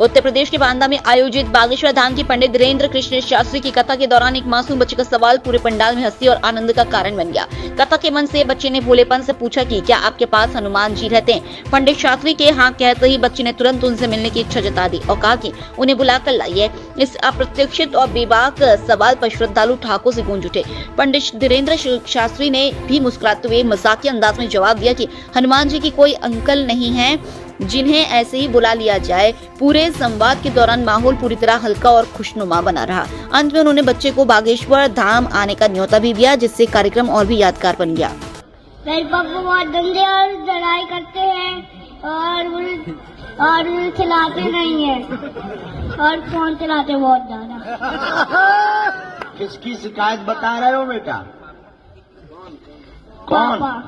उत्तर प्रदेश के बांदा में आयोजित बागेश्वर धाम की पंडित धीरेन्द्र कृष्ण शास्त्री की कथा के दौरान एक मासूम बच्चे का सवाल पूरे पंडाल में हंसी और आनंद का कारण बन गया। कथा के मन से बच्चे ने भोलेपन से पूछा कि क्या आपके पास हनुमान जी रहते हैं। पंडित शास्त्री के हाँ कहते ही बच्चे ने तुरंत उनसे मिलने की इच्छा जता दी और कहा कि उन्हें बुलाकर लाइए। इस अप्रत्याशित और बेबाक सवाल पर श्रद्धालु ठाकुर से गूंज उठे। पंडित धीरेन्द्र शास्त्री ने भी मुस्कुराते हुए मजाकिया अंदाज में जवाब दिया कि हनुमान जी की कोई अंकल नहीं है जिन्हें ऐसे ही बुला लिया जाए। पूरे संवाद के दौरान माहौल पूरी तरह हल्का और खुशनुमा बना रहा। अंत में उन्होंने बच्चे को बागेश्वर धाम आने का न्योता भी दिया, जिससे कार्यक्रम और भी यादगार बन गया। मेरे पापा बहुत धंधे और लड़ाई करते हैं और खिलाते नहीं है और फोन चलाते बहुत ज्यादा। किसकी शिकायत बता रहे हो बेटा? कौन?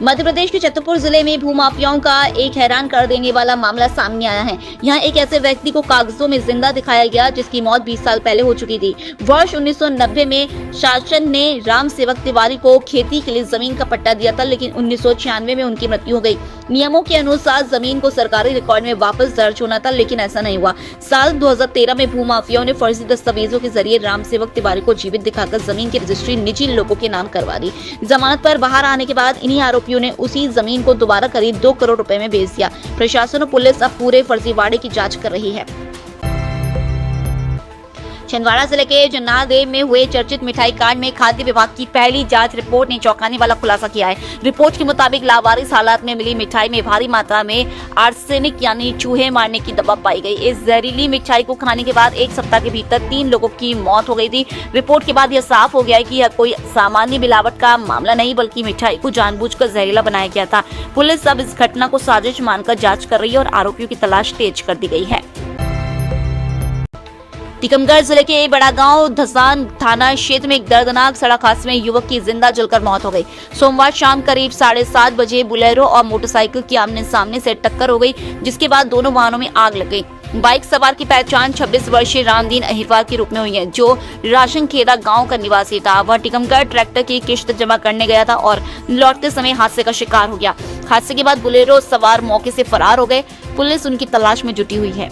मध्य प्रदेश के छतरपुर जिले में भूमाफियाओं का एक हैरान कर देने वाला मामला सामने आया है। यहाँ एक ऐसे व्यक्ति को कागजों में जिंदा दिखाया गया जिसकी मौत 20 साल पहले हो चुकी थी। वर्ष 1990 में शासन ने राम सेवक तिवारी को खेती के लिए जमीन का पट्टा दिया था, लेकिन 1996 में उनकी मृत्यु हो गई। नियमों के अनुसार जमीन को सरकारी रिकॉर्ड में वापस दर्ज होना था, लेकिन ऐसा नहीं हुआ। साल 2013 में भूमाफियाओं ने फर्जी दस्तावेजों के जरिए राम सेवक तिवारी को जीवित दिखाकर जमीन की रजिस्ट्री निजी लोगों के नाम करवा दी। जमानत पर बाहर आने के बाद इन्हीं आरोपियों ने उसी जमीन को दोबारा करीब 2 करोड़ रुपए में बेच दिया। प्रशासन और पुलिस अब पूरे फर्जीवाड़े की जांच कर रही है। छिंदवाड़ा जिले के जन्नादेव में हुए चर्चित मिठाई कांड में खाद्य विभाग की पहली जांच रिपोर्ट ने चौंकाने वाला खुलासा किया है। रिपोर्ट के मुताबिक लावारिस हालात में मिली मिठाई में भारी मात्रा में आर्सेनिक यानी चूहे मारने की दवा पाई गई। इस जहरीली मिठाई को खाने के बाद 1 सप्ताह के भीतर 3 लोगों की मौत हो गई थी। रिपोर्ट के बाद यह साफ हो गया है कि यह कोई सामान्य मिलावट का मामला नहीं, बल्कि मिठाई को जानबूझकर जहरीला बनाया गया था। पुलिस अब इस घटना को साजिश मानकर जाँच कर रही है और आरोपियों की तलाश तेज कर दी गई है। टीकमगढ़ जिले के बड़ा गांव धसान थाना क्षेत्र में एक दर्दनाक सड़क हादसे में युवक की जिंदा जलकर मौत हो गई। सोमवार शाम करीब 7:30 बजे बुलेरो और मोटरसाइकिल की आमने सामने से टक्कर हो गई, जिसके बाद दोनों वाहनों में आग लग गई। बाइक सवार की पहचान 26 वर्षीय रामदीन अहिरवार के रूप में हुई है, जो राशनखेड़ा गांव का निवासी था। वह टीकमगढ़ ट्रैक्टर की किश्त जमा करने गया था और लौटते समय हादसे का शिकार हो गया। हादसे के बाद बुलेरो सवार मौके से फरार हो गए। पुलिस उनकी तलाश में जुटी हुई है।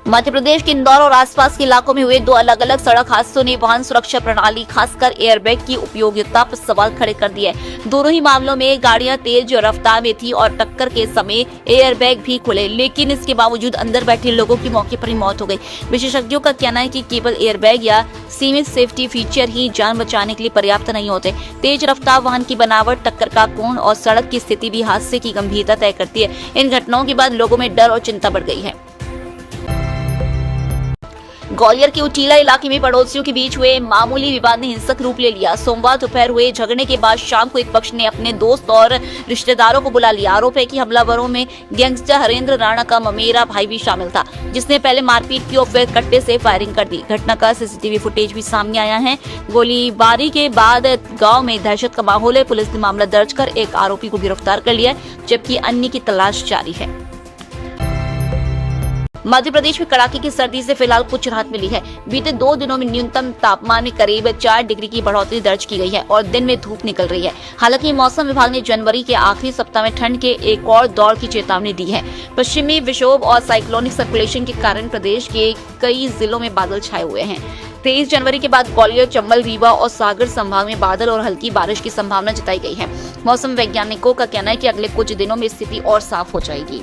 मध्य प्रदेश के इंदौर और आसपास के इलाकों में हुए 2 अलग-अलग सड़क हादसों ने वाहन सुरक्षा प्रणाली खासकर एयरबैग की उपयोगिता पर सवाल खड़े कर दिए। दोनों ही मामलों में गाड़ियां तेज रफ्तार में थी और टक्कर के समय एयरबैग भी खुले, लेकिन इसके बावजूद अंदर बैठे लोगों की मौके पर ही मौत हो गई। विशेषज्ञों का कहना है कि केवल एयरबैग या सीमित सेफ्टी फीचर ही जान बचाने के लिए पर्याप्त नहीं होते। तेज रफ्तार वाहन की बनावट, टक्कर का कोण और सड़क की स्थिति भी हादसे की गंभीरता तय करती है। इन घटनाओं के बाद लोगों में डर और चिंता बढ़ गई है। ग्वालियर के उटीला इलाके में पड़ोसियों के बीच हुए मामूली विवाद ने हिंसक रूप ले लिया। सोमवार दोपहर हुए झगड़े के बाद शाम को एक पक्ष ने अपने दोस्त और रिश्तेदारों को बुला लिया। आरोप है कि हमलावरों में गैंगस्टर हरेंद्र राणा का ममेरा भाई भी शामिल था, जिसने पहले मारपीट की और फिर कट्टे से फायरिंग कर दी। घटना का सीसीटीवी फुटेज भी सामने आया है। गोलीबारी के बाद गाँव में दहशत का माहौल है। पुलिस ने मामला दर्ज कर एक आरोपी को गिरफ्तार कर लिया, जबकि अन्य की तलाश जारी है। मध्य प्रदेश में कड़ाके की सर्दी से फिलहाल कुछ राहत मिली है। बीते 2 दिनों में न्यूनतम तापमान में करीब 4 डिग्री की बढ़ोतरी दर्ज की गई है और दिन में धूप निकल रही है। हालांकि मौसम विभाग ने जनवरी के आखिरी सप्ताह में ठंड के एक और दौर की चेतावनी दी है। पश्चिमी विक्षोभ और साइक्लोनिक सर्कुलेशन के कारण प्रदेश के कई जिलों में बादल छाए हुए हैं। 23 जनवरी के बाद ग्वालियर, चंबल, रीवा और सागर संभाग में बादल और हल्की बारिश की संभावना जताई गई है। मौसम वैज्ञानिकों का कहना है कि अगले कुछ दिनों में स्थिति और साफ हो जाएगी।